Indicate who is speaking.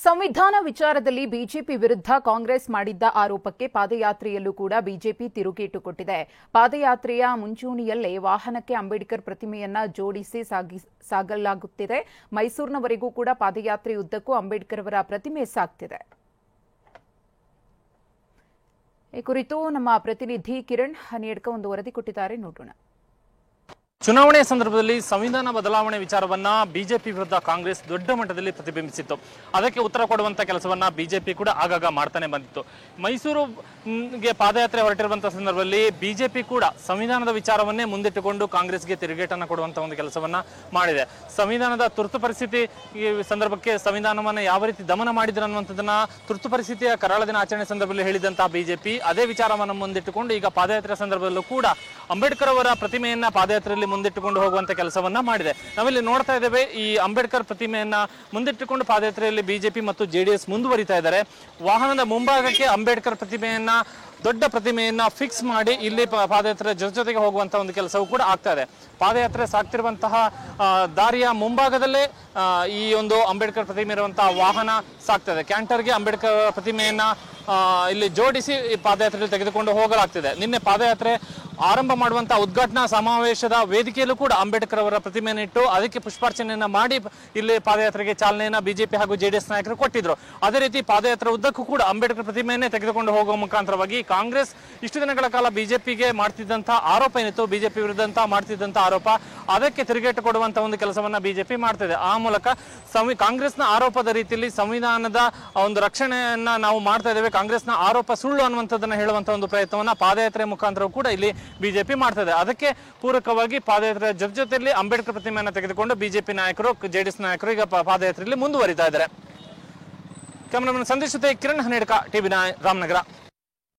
Speaker 1: ಸಂವಿಧಾನ ವಿಚಾರದಲ್ಲಿ ಬಿಜೆಪಿ ವಿರುದ್ಧ ಕಾಂಗ್ರೆಸ್ ಮಾಡಿದ್ದ ಆರೋಪಕ್ಕೆ ಪಾದಯಾತ್ರೆಯಲ್ಲೂ ಕೂಡ ಬಿಜೆಪಿ ತಿರುಗೇಟು ಕೊಟ್ಟಿದೆ. ಪಾದಯಾತ್ರೆಯ ಮುಂಚೂಣಿಯಲ್ಲೇ ವಾಹನಕ್ಕೆ ಅಂಬೇಡ್ಕರ್ ಪ್ರತಿಮೆಯನ್ನ ಜೋಡಿಸಿ ಸಾಗಲಾಗುತ್ತಿದೆ. ಮೈಸೂರಿನವರೆಗೂ ಕೂಡ ಪಾದಯಾತ್ರೆ ಉದ್ದಕ್ಕೂ ಅಂಬೇಡ್ಕರ್ ಅವರ ಪ್ರತಿಮೆ ಸಾಗ್ತಿದೆ. ಈ ಕುರಿತು ನಮ್ಮ ಪ್ರತಿನಿಧಿ ಕಿರಣ್ ಹನಿಯಡ್ಕ ಒಂದು ವರದಿ ಕೊಟ್ಟಿದ್ದಾರೆ, ನೋಡೋಣ.
Speaker 2: ಚುನಾವಣೆ ಸಂದರ್ಭದಲ್ಲಿ ಸಂವಿಧಾನ ಬದಲಾವಣೆ ವಿಚಾರವನ್ನ ಬಿಜೆಪಿ ವಿರುದ್ಧ ಕಾಂಗ್ರೆಸ್ ದೊಡ್ಡ ಮಟ್ಟದಲ್ಲಿ ಪ್ರತಿಬಿಂಬಿಸಿತ್ತು. ಅದಕ್ಕೆ ಉತ್ತರ ಕೊಡುವಂತ ಕೆಲಸವನ್ನ ಬಿಜೆಪಿ ಕೂಡ ಆಗಾಗ ಮಾಡ್ತಾನೆ ಬಂದಿತ್ತು. ಮೈಸೂರಿಗೆ ಪಾದಯಾತ್ರೆ ಹೊರಟಿರುವಂತಹ ಸಂದರ್ಭದಲ್ಲಿ ಬಿಜೆಪಿ ಕೂಡ ಸಂವಿಧಾನದ ವಿಚಾರವನ್ನೇ ಮುಂದಿಟ್ಟುಕೊಂಡು ಕಾಂಗ್ರೆಸ್ಗೆ ತಿರುಗೇಟನ್ನು ಕೊಡುವಂತ ಒಂದು ಕೆಲಸವನ್ನ ಮಾಡಿದೆ. ಸಂವಿಧಾನದ ತುರ್ತು ಪರಿಸ್ಥಿತಿ ಸಂದರ್ಭಕ್ಕೆ ಸಂವಿಧಾನವನ್ನ ಯಾವ ರೀತಿ ದಮನ ಮಾಡಿದ್ರು ಅನ್ನುವಂಥದ್ದನ್ನ ತುರ್ತು ಪರಿಸ್ಥಿತಿಯ ಕರಾಳ ದಿನ ಆಚರಣೆ ಸಂದರ್ಭದಲ್ಲಿ ಹೇಳಿದಂತಹ ಬಿಜೆಪಿ ಅದೇ ವಿಚಾರವನ್ನು ಮುಂದಿಟ್ಟುಕೊಂಡು ಈಗ ಪಾದಯಾತ್ರೆ ಸಂದರ್ಭದಲ್ಲೂ ಕೂಡ ಅಂಬೇಡ್ಕರ್ ಅವರ ಪ್ರತಿಮೆಯನ್ನ ಪಾದಯಾತ್ರೆಯಲ್ಲಿ ಮುಂದಿಟ್ಟುಕೊಂಡು ಹೋಗುವಂತ ಕೆಲಸವನ್ನ ಮಾಡಿದೆ. ನಾವಿಲ್ಲಿ ನೋಡ್ತಾ ಇದ್ದೇವೆ, ಈ ಅಂಬೇಡ್ಕರ್ ಪ್ರತಿಮೆಯನ್ನ ಮುಂದಿಟ್ಟುಕೊಂಡು ಪಾದಯಾತ್ರೆಯಲ್ಲಿ ಬಿಜೆಪಿ ಮತ್ತು ಜೆಡಿಎಸ್ ಮುಂದುವರಿತಾ ಇದ್ದಾರೆ. ವಾಹನದ ಮುಂಭಾಗಕ್ಕೆ ಅಂಬೇಡ್ಕರ್ ಪ್ರತಿಮೆಯನ್ನ, ದೊಡ್ಡ ಪ್ರತಿಮೆಯನ್ನ ಫಿಕ್ಸ್ ಮಾಡಿ ಇಲ್ಲಿ ಪಾದಯಾತ್ರೆ ಜೊತೆಗೆ ಹೋಗುವಂತಹ ಒಂದು ಕೆಲಸವೂ ಕೂಡ ಆಗ್ತಾ ಇದೆ. ಪಾದಯಾತ್ರೆ ಸಾಗ್ತಿರುವಂತಹ ದಾರಿಯ ಮುಂಭಾಗದಲ್ಲೇ ಈ ಒಂದು ಅಂಬೇಡ್ಕರ್ ಪ್ರತಿಮೆ ಇರುವಂತಹ ವಾಹನ ಸಾಗ್ತಾ ಇದೆ. ಕ್ಯಾಂಟರ್ಗೆ ಅಂಬೇಡ್ಕರ್ ಪ್ರತಿಮೆಯನ್ನ ಇಲ್ಲಿ ಜೋಡಿಸಿ ಪಾದಯಾತ್ರೆಯಲ್ಲಿ ತೆಗೆದುಕೊಂಡು ಹೋಗಲಾಗ್ತಿದೆ. ನಿನ್ನೆ ಪಾದಯಾತ್ರೆ ಆರಂಭ ಮಾಡುವಂತಹ ಉದ್ಘಾಟನಾ ಸಮಾವೇಶದ ವೇದಿಕೆಯಲ್ಲೂ ಕೂಡ ಅಂಬೇಡ್ಕರ್ ಅವರ ಪ್ರತಿಮೆಯನ್ನು ಇಟ್ಟು ಅದಕ್ಕೆ ಪುಷ್ಪಾರ್ಚನೆಯನ್ನ ಮಾಡಿ ಇಲ್ಲಿ ಪಾದಯಾತ್ರೆಗೆ ಚಾಲನೆಯನ್ನ ಬಿಜೆಪಿ ಹಾಗೂ ಜೆಡಿಎಸ್ ನಾಯಕರು ಕೊಟ್ಟಿದ್ರು. ಅದೇ ರೀತಿ ಪಾದಯಾತ್ರೆ ಉದ್ದಕ್ಕೂ ಕೂಡ ಅಂಬೇಡ್ಕರ್ ಪ್ರತಿಮೆಯನ್ನೇ ತೆಗೆದುಕೊಂಡು ಹೋಗುವ ಮುಖಾಂತರವಾಗಿ ಕಾಂಗ್ರೆಸ್ ಇಷ್ಟು ದಿನಗಳ ಕಾಲ ಬಿಜೆಪಿಗೆ ಮಾಡ್ತಿದ್ದಂತಹ ಆರೋಪ ಏನಿತ್ತು, ಬಿಜೆಪಿ ವಿರುದ್ಧ ಮಾಡ್ತಿದ್ದಂತಹ ಆರೋಪ, ಅದಕ್ಕೆ ತಿರುಗೇಟು ಕೊಡುವಂತಹ ಒಂದು ಕೆಲಸವನ್ನ ಬಿಜೆಪಿ ಮಾಡ್ತಿದೆ. ಆ ಮೂಲಕ ಕಾಂಗ್ರೆಸ್ನ ಆರೋಪದ ರೀತಿಯಲ್ಲಿ ಸಂವಿಧಾನದ ಒಂದು ರಕ್ಷಣೆಯನ್ನ ನಾವು ಮಾಡ್ತಾ ಇದ್ದೇವೆ, ಕಾಂಗ್ರೆಸ್ನ ಆರೋಪ ಸುಳ್ಳು ಅನ್ನುವಂಥದ್ದನ್ನ ಹೇಳುವಂತಹ ಒಂದು ಪ್ರಯತ್ನವನ್ನ ಪಾದಯಾತ್ರೆ ಮುಖಾಂತರ ಕೂಡ ಇಲ್ಲಿ ಬಿಜೆಪಿ ಮಾಡ್ತದೆ. ಅದಕ್ಕೆ ಪೂರಕವಾಗಿ ಪಾದಯಾತ್ರೆ ಜೊತೆಯಲ್ಲಿ ಅಂಬೇಡ್ಕರ್ ಪ್ರತಿಮೆಯನ್ನು ತೆಗೆದುಕೊಂಡು ಬಿಜೆಪಿ ನಾಯಕರು, ಜೆಡಿಎಸ್ ನಾಯಕರು ಈಗ ಪಾದಯಾತ್ರೆಯಲ್ಲಿ ಮುಂದುವರಿತಾ ಇದ್ದಾರೆ. ಕ್ಯಾಮರಾಮನ್ ಸಂದೇಶ್ ಜೊತೆ ಕಿರಣ್ ಹನಿಯಡ್ಕ, ಟಿವಿ9 ರಾಮನಗರ.